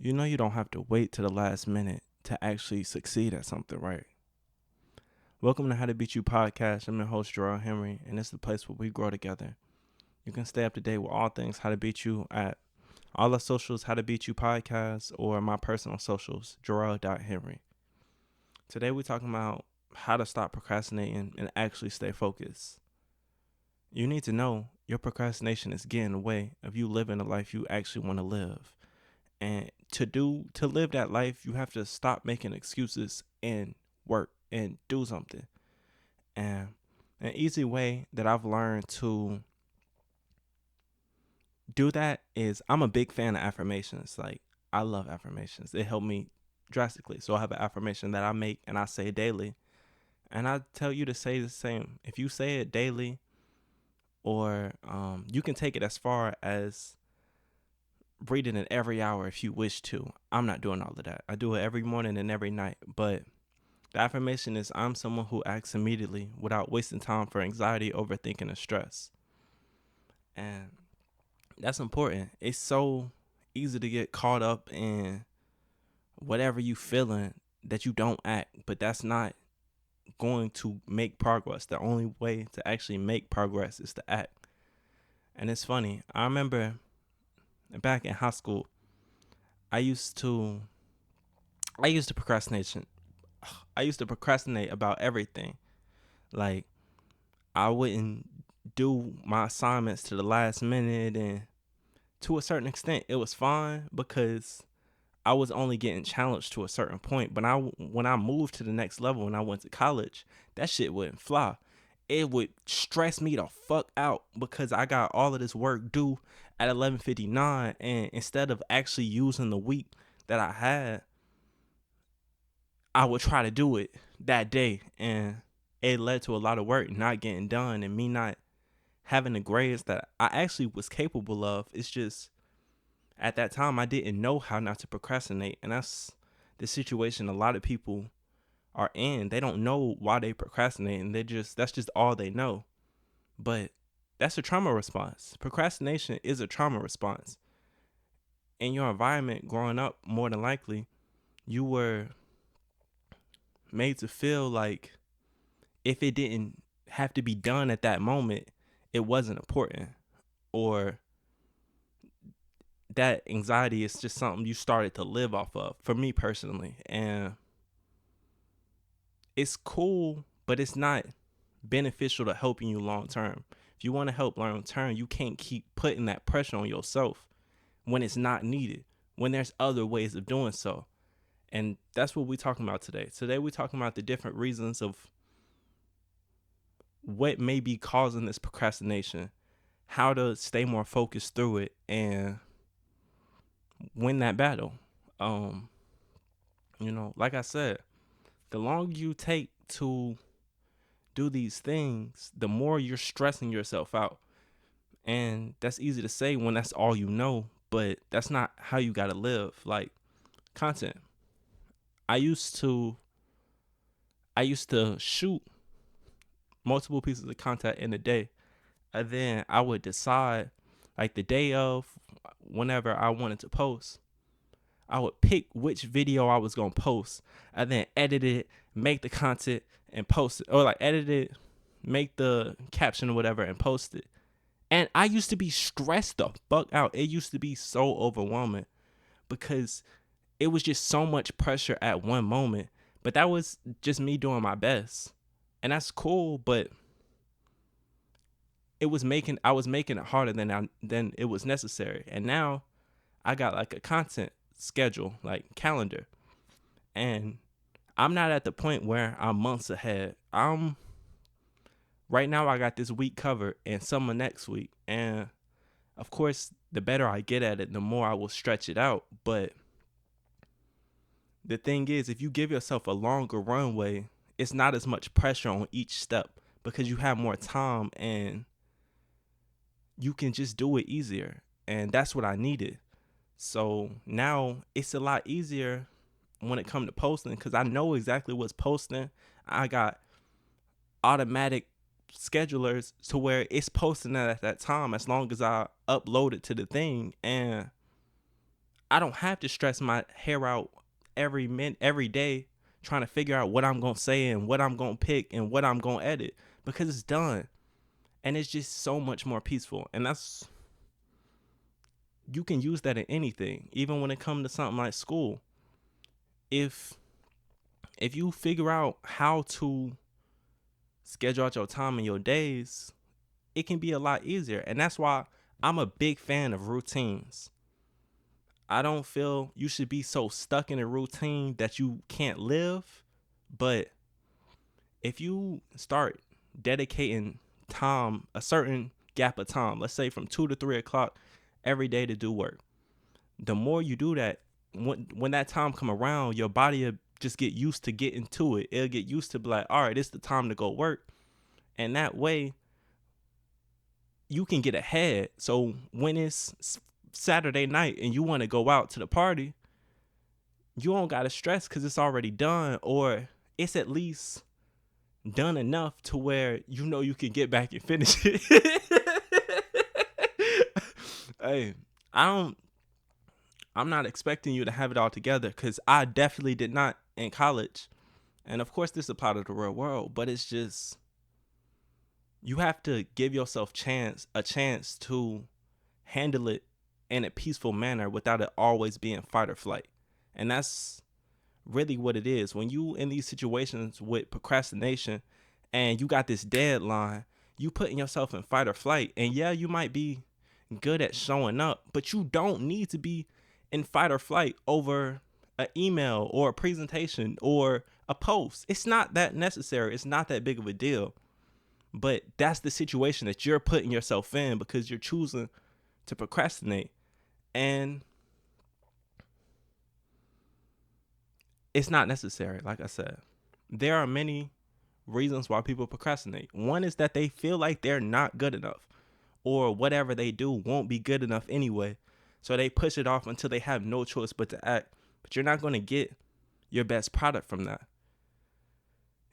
You know you don't have to wait to the last minute to actually succeed at something, right? Welcome to How to Beat You podcast. I'm your host, Gerald Henry, and it's the place where we grow together. You can stay up to date with all things How to Beat You at all our socials, How to Beat You podcast, or my personal socials, Gerald.Henry. Today we're talking about how to stop procrastinating and actually stay focused. You need to know your procrastination is getting in the way of you living the life you actually want to live. And to live that life, you have to stop making excuses and work and do something. And an easy way that I've learned to do that is I'm a big fan of affirmations. Like, I love affirmations. They help me drastically. So I have an affirmation that I make and I say daily. And I tell you to say the same. If you say it daily, or you can take it as far as reading it every hour if you wish to. I'm not doing all of that. I do it every morning and every night. But the affirmation is I'm someone who acts immediately without wasting time for anxiety, overthinking, and stress. And that's important. It's so easy to get caught up in whatever you feeling that you don't act, but that's not going to make progress. The only way to actually make progress is to act. And it's funny. I remember back in high school, I used to procrastination. I used to procrastinate about everything. Like, I wouldn't do my assignments to the last minute, and to a certain extent it was fine because I was only getting challenged to a certain point. But when I moved to the next level and I went to college, that shit wouldn't fly. It would stress me the fuck out because I got all of this work due at 11:59, and instead of actually using the week that I had, I would try to do it that day, and it led to a lot of work not getting done and me not having the grades that I actually was capable of. It's just at that time I didn't know how not to procrastinate, and that's the situation a lot of people are in. They don't know why they procrastinate, and that's just all they know. But that's a trauma response. Procrastination is a trauma response. In your environment growing up, more than likely, you were made to feel like if it didn't have to be done at that moment, it wasn't important, or that anxiety is just something you started to live off of. For me personally, and it's cool, but it's not beneficial to helping you long term. If you want to help long term, you can't keep putting that pressure on yourself when it's not needed, when there's other ways of doing so. And that's what we're talking about today. Today we're talking about the different reasons of what may be causing this procrastination, how to stay more focused through it and win that battle. Um, like I said, the longer you take to do these things, the more you're stressing yourself out. And that's easy to say when that's all you know, but that's not how you gotta live. Like, content. I used to shoot multiple pieces of content in a day. And then I would decide, like the day of, whenever I wanted to post, I would pick which video I was gonna post, and then edit it, make the content, and post it, or like edit it, make the caption or whatever, and post it. And I used to be stressed the fuck out. It used to be so overwhelming because it was just so much pressure at one moment. But that was just me doing my best, and that's cool. But I was making it harder than it was necessary. And now I got like a content schedule, like calendar, and I'm not at the point where I'm months ahead. I'm right now, I got this week covered and some of next week. And of course, the better I get at it, the more I will stretch it out. But the thing is, if you give yourself a longer runway, it's not as much pressure on each step because you have more time and you can just do it easier. And that's what I needed. So now it's a lot easier when it comes to posting because I know exactly what's posting. I got automatic schedulers to where it's posting at that time as long as I upload it to the thing. And I don't have to stress my hair out every day trying to figure out what I'm gonna say and what I'm gonna pick and what I'm gonna edit, because it's done. And it's just so much more peaceful. And that's, you can use that in anything, even when it comes to something like school. If you figure out how to schedule out your time and your days, it can be a lot easier. And that's why I'm a big fan of routines. I don't feel you should be so stuck in a routine that you can't live. But if you start dedicating time, a certain gap of time, let's say from 2 to 3 o'clock every day to do work, the more you do that, when that time come around, your body will just get used to getting to it. It'll get used to be like, all right, it's the time to go work. And that way you can get ahead. So when it's Saturday night and you want to go out to the party, you don't got to stress because it's already done, or it's at least done enough to where you know you can get back and finish it. Hey, I don't I'm not expecting you to have it all together, because I definitely did not in college. And of course this applies to the real world, but it's just, you have to give yourself a chance to handle it in a peaceful manner without it always being fight or flight. And that's really what it is. When you in these situations with procrastination and you got this deadline, you putting yourself in fight or flight. And yeah, you might be good at showing up, but you don't need to be in fight or flight over an email or a presentation or a post. It's not that necessary. It's not that big of a deal. But that's the situation that you're putting yourself in because you're choosing to procrastinate. And it's not necessary. Like I said, there are many reasons why people procrastinate. One is that they feel like they're not good enough, or whatever they do won't be good enough anyway. So they push it off until they have no choice but to act. But you're not going to get your best product from that.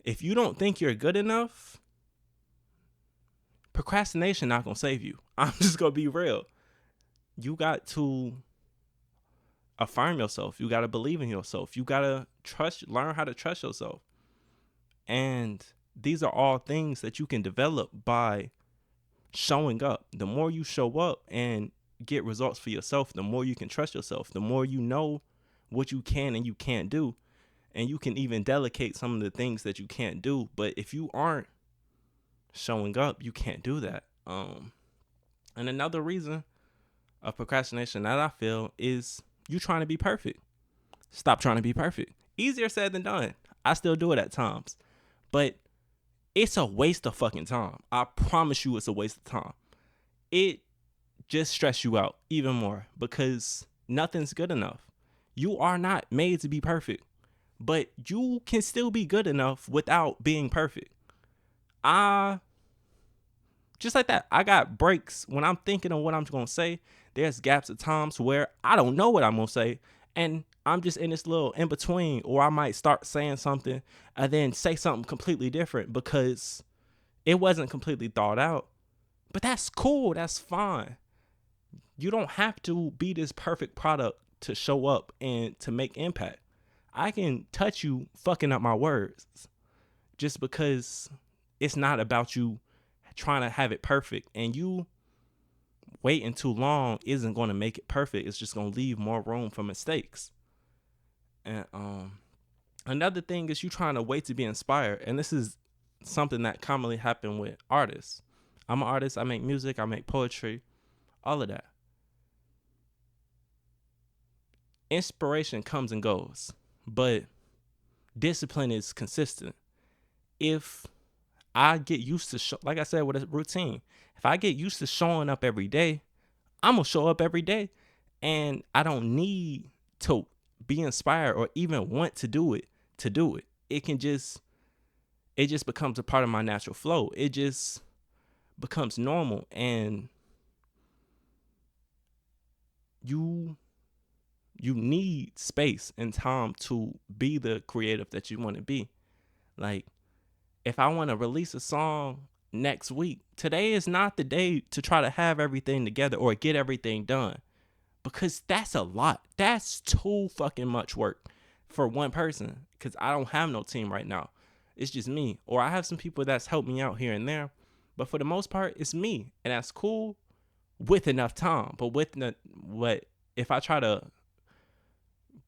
If you don't think you're good enough, procrastination not going to save you. I'm just going to be real. You got to affirm yourself. You got to believe in yourself. You got to learn how to trust yourself. And these are all things that you can develop by showing up. The more you show up and get results for yourself, the more you can trust yourself, the more you know what you can and you can't do. And you can even delegate some of the things that you can't do. But if you aren't showing up, you can't do that. And another reason of procrastination that I feel is you trying to be perfect. Stop trying to be perfect. Easier said than done. I still do it at times. But it's a waste of fucking time. I promise you it's a waste of time. It just stress you out even more because nothing's good enough. You are not made to be perfect, but you can still be good enough without being perfect. Just like that, I got breaks when I'm thinking of what I'm going to say. There's gaps of times where I don't know what I'm going to say, and I'm just in this little in between, or I might start saying something and then say something completely different because it wasn't completely thought out. But that's cool. That's fine. You don't have to be this perfect product to show up and to make impact. I can touch you fucking up my words just because it's not about you trying to have it perfect, and you waiting too long isn't going to make it perfect. It's just going to leave more room for mistakes. And another thing is you trying to wait to be inspired, and this is something that commonly happen with artists. I'm an artist. I make music. I make poetry. All of that. Inspiration comes and goes, but discipline is consistent. If I get used to, like I said, with a routine, if I get used to showing up every day, I'm going to show up every day. And I don't need to be inspired or even want to do it to do it. It just becomes a part of my natural flow. It just becomes normal. And you need space and time to be the creative that you want to be. Like, if I want to release a song next week, today is not the day to try to have everything together or get everything done. because that's a lot. That's too fucking much work for one person, because I don't have no team right now. It's just me. Or I have some people that's helped me out here and there. But for the most part, it's me. And that's cool with enough time. But what if I try to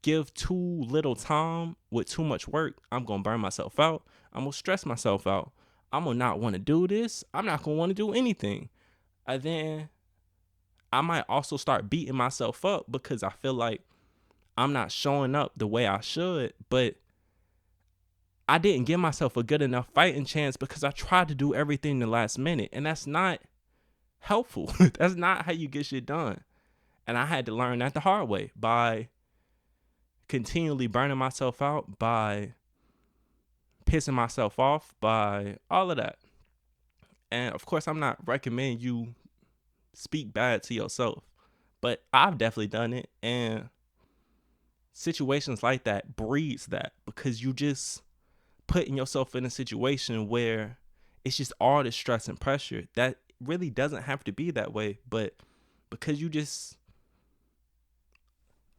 give too little time with too much work, I'm going to burn myself out. I'm going to stress myself out. I'm going to not want to do this. I'm not going to want to do anything. And then I might also start beating myself up because I feel like I'm not showing up the way I should, but I didn't give myself a good enough fighting chance because I tried to do everything the last minute, and that's not helpful. That's not how you get shit done. And I had to learn that the hard way by continually burning myself out, by pissing myself off, by all of that. And of course, I'm not recommending you speak bad to yourself, but I've definitely done it. And situations like that breeds that, because you just putting yourself in a situation where it's just all the stress and pressure that really doesn't have to be that way, but because you just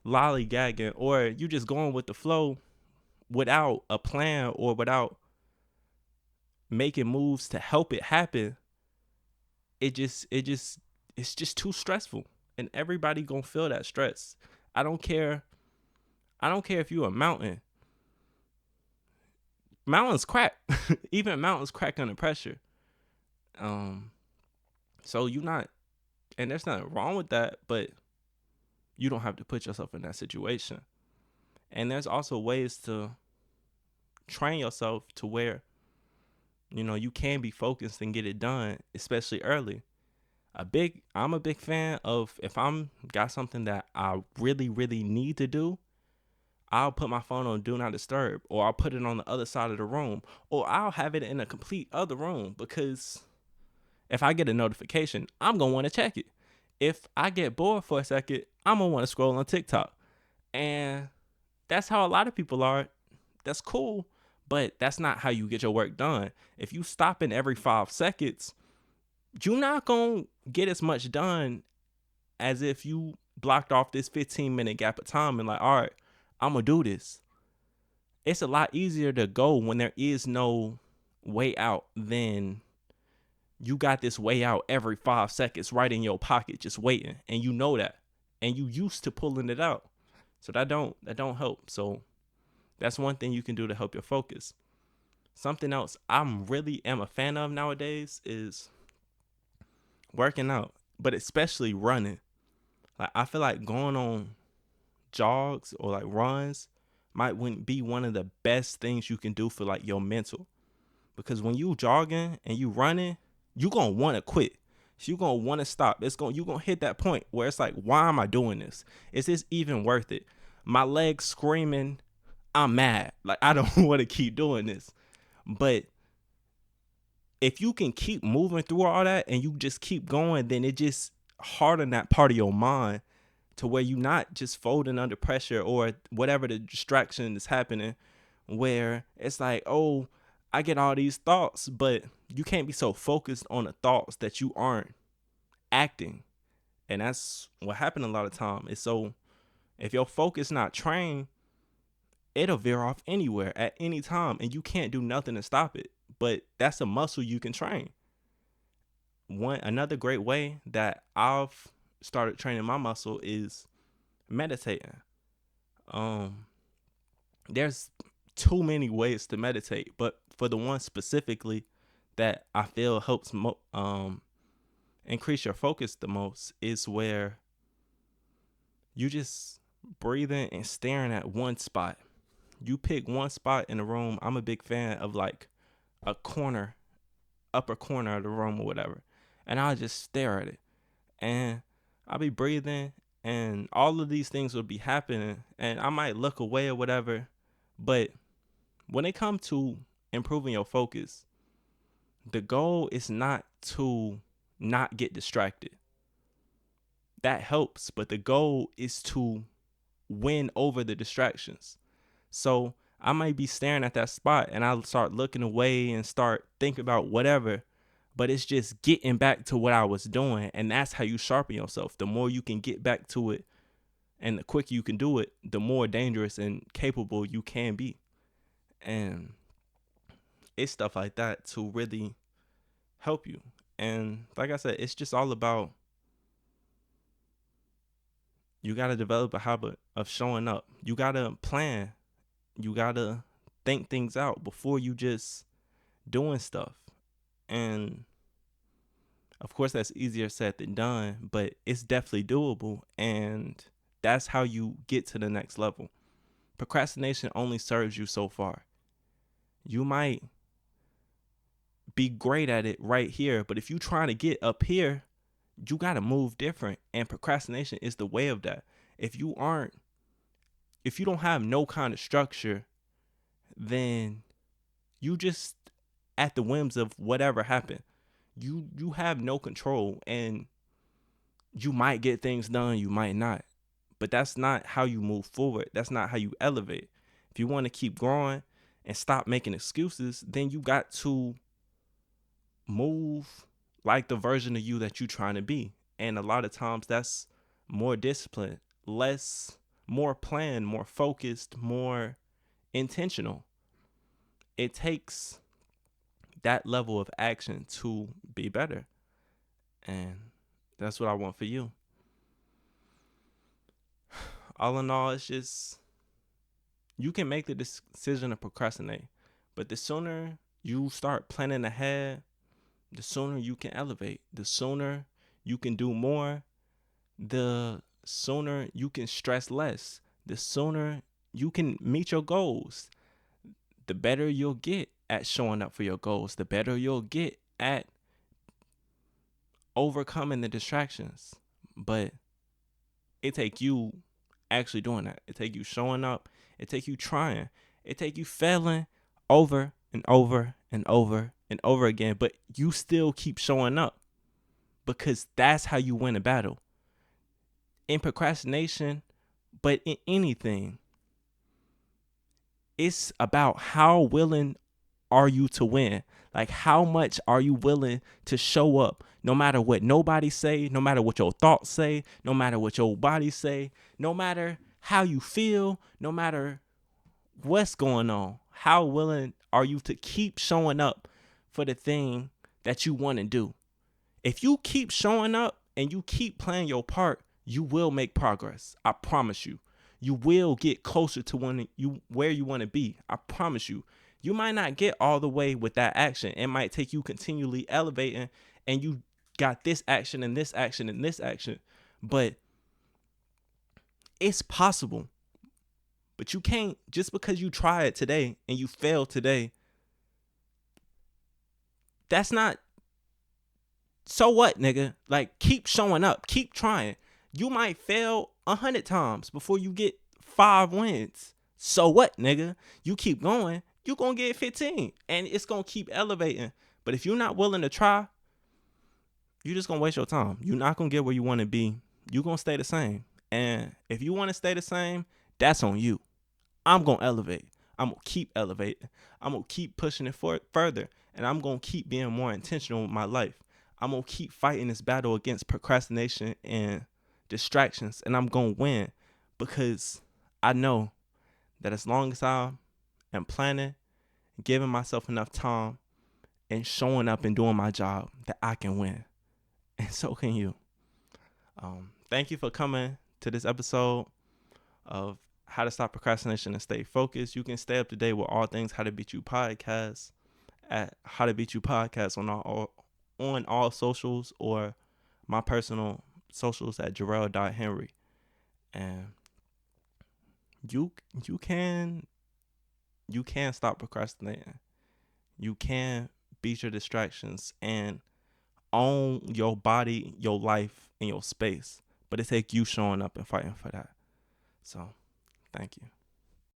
lollygagging, or you just going with the flow without a plan or without making moves to help it happen, it's just too stressful, and everybody gonna feel that stress. I don't care if you're a mountain. Mountains crack. Even mountains crack under pressure. So you not, and there's nothing wrong with that, but you don't have to put yourself in that situation. And there's also ways to train yourself to where, you can be focused and get it done, especially early. I'm a big fan of, if I'm got something that I really, really need to do, I'll put my phone on do not disturb, or I'll put it on the other side of the room, or I'll have it in a complete other room, because if I get a notification, I'm going to want to check it. If I get bored for a second, I'm going to want to scroll on TikTok. And that's how a lot of people are. That's cool, but that's not how you get your work done. If you stop in every 5 seconds, you're not going to get as much done as if you blocked off this 15-minute gap of time and like, all right, I'm going to do this. It's a lot easier to go when there is no way out than you got this way out every 5 seconds right in your pocket just waiting, and you know that, and you used to pulling it out. So that don't help. So that's one thing you can do to help your focus. Something else I'm really am a fan of nowadays is working out, but especially running. Like, I feel like going on jogs or like runs might be one of the best things you can do for like your mental, because when you jogging and you running, you gonna want to quit. So you gonna want to stop. You gonna hit that point where it's like, why am I doing this? Is this even worth it? My legs screaming, I'm mad. Like, I don't want to keep doing this. But if you can keep moving through all that and you just keep going, then it just harden that part of your mind to where you're not just folding under pressure or whatever the distraction is happening, where it's like, oh, I get all these thoughts, but you can't be so focused on the thoughts that you aren't acting. And that's what happened a lot of time. Is so if your focus not trained, it'll veer off anywhere at any time, and you can't do nothing to stop it. But that's a muscle you can train. Another great way that I've started training my muscle is meditating. There's too many ways to meditate, but for the one specifically that I feel helps increase your focus the most is where you just breathing and staring at one spot. You pick one spot in the room. I'm a big fan of like a upper corner of the room or whatever, and I'll just stare at it, and I'll be breathing, and all of these things will be happening, and I might look away or whatever. But when it comes to improving your focus, the goal is not to not get distracted. That helps, but the goal is to win over the distractions. So I might be staring at that spot and I'll start looking away and start thinking about whatever, but it's just getting back to what I was doing. And that's how you sharpen yourself. The more you can get back to it, And the quicker you can do it, the more dangerous and capable you can be. And it's stuff like that to really help you. And like I said, it's just all about, you got to develop a habit of showing up. You got to plan. You got to think things out before you just doing stuff. And of course, that's easier said than done, but it's definitely doable. And that's how you get to the next level. Procrastination only serves you so far. You might be great at it right here, but if you're trying to get up here, you got to move different. And procrastination is the way of that. If you don't have no kind of structure, then you just at the whims of whatever happened. You have no control, and you might get things done, you might not. But that's not how you move forward. That's not how you elevate. If you want to keep growing and stop making excuses, then you got to move like the version of you that you're trying to be. And a lot of times that's more discipline, more planned, more focused, more intentional. It takes that level of action to be better. And that's what I want for you. All in all, it's just, you can make the decision to procrastinate, but the sooner you start planning ahead, the sooner you can elevate, the sooner you can do more, the sooner you can stress less, the sooner you can meet your goals, the better you'll get at showing up for your goals, the better you'll get at overcoming the distractions. But it take you actually doing that. It take you showing up. It take you trying. It take you failing over and over and over and over again. But you still keep showing up, because that's how you win a battle. In procrastination, but in anything, it's about how willing are you to win? Like, how much are you willing to show up, no matter what nobody say, no matter what your thoughts say, no matter what your body say, no matter how you feel, no matter what's going on? How willing are you to keep showing up for the thing that you want to do? If you keep showing up and you keep playing your part, you will make progress. I promise you. You will get closer to where you want to be. I promise you. You might not get all the way with that action. It might take you continually elevating, and you got this action and this action and this action. But it's possible. But you can't, just because you try it today and you fail today, that's not, so what, nigga? Like, keep showing up, keep trying. You might fail 100 times before you get 5 wins. So what, nigga? You keep going, you're going to get 15, and it's going to keep elevating. But if you're not willing to try, you're just going to waste your time. You're not going to get where you want to be. You're going to stay the same. And if you want to stay the same, that's on you. I'm going to elevate. I'm going to keep elevating. I'm going to keep pushing it further. And I'm going to keep being more intentional with my life. I'm going to keep fighting this battle against procrastination and distractions. And I'm going to win, because I know that as long as I am planning, giving myself enough time, and showing up and doing my job, that I can win. And so can you. Thank you for coming to this episode of How to Stop Procrastination and Stay Focused. You can stay up to date with all things How to Beat You Podcast at How to Beat You Podcast on all socials, or my personal socials at Jarrell.Henry. And you can stop procrastinating. You can beat your distractions and own your body, your life, and your space. But it takes you showing up and fighting for that. So, thank you.